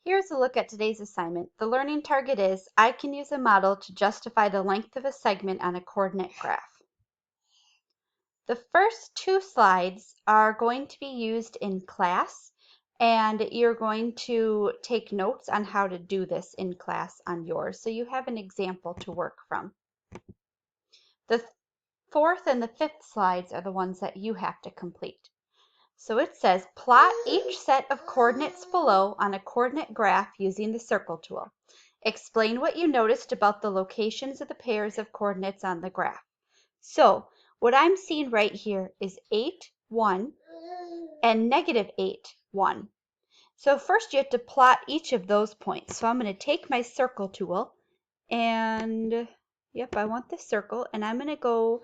Here's a look at today's assignment. The learning target is, I can use a model to justify the length of a segment on a coordinate graph. The first two slides are going to be used in class, and you're going to take notes on how to do this in class on yours, so you have an example to work from. The fourth and the fifth slides are the ones that you have to complete. So it says, plot each set of coordinates below on a coordinate graph using the circle tool. Explain what you noticed about the locations of the pairs of coordinates on the graph. So what I'm seeing right here is 8, 1 and negative 8, 1. So first you have to plot each of those points. So I'm going to take my circle tool and, yep, I want the circle, and I'm going to go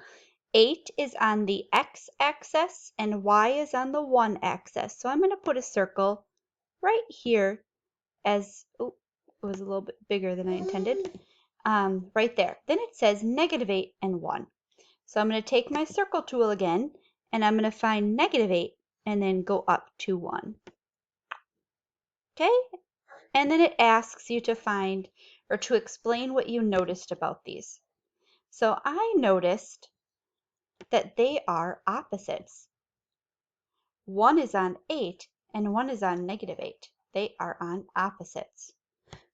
8 is on the x-axis and y is on the 1-axis. So I'm going to put a circle right here as, oh, it was a little bit bigger than I intended, right there. Then it says negative 8 and 1. So I'm going to take my circle tool again, and I'm going to find negative 8 and then go up to 1. Okay? And then it asks you to find or to explain what you noticed about these. So I noticed that they are opposites. One is on 8 and one is on negative 8. They are on opposites.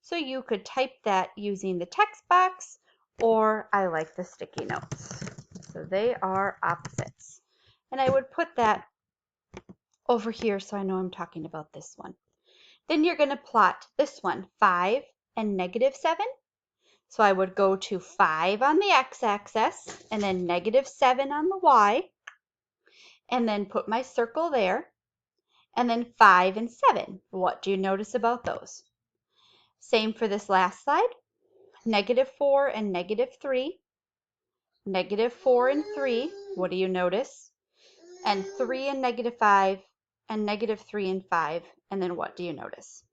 So you could type that using the text box, or I like the sticky notes. So they are opposites. And I would put that over here so I know I'm talking about this one. Then you're going to plot this one, 5 and negative 7. So I would go to 5 on the x-axis and then negative 7 on the y, and then put my circle there, and then 5 and 7. What do you notice about those? Same for this last slide, negative 4 and negative 3, negative 4 and 3, what do you notice? And 3 and negative 5, and negative 3 and 5, and then what do you notice?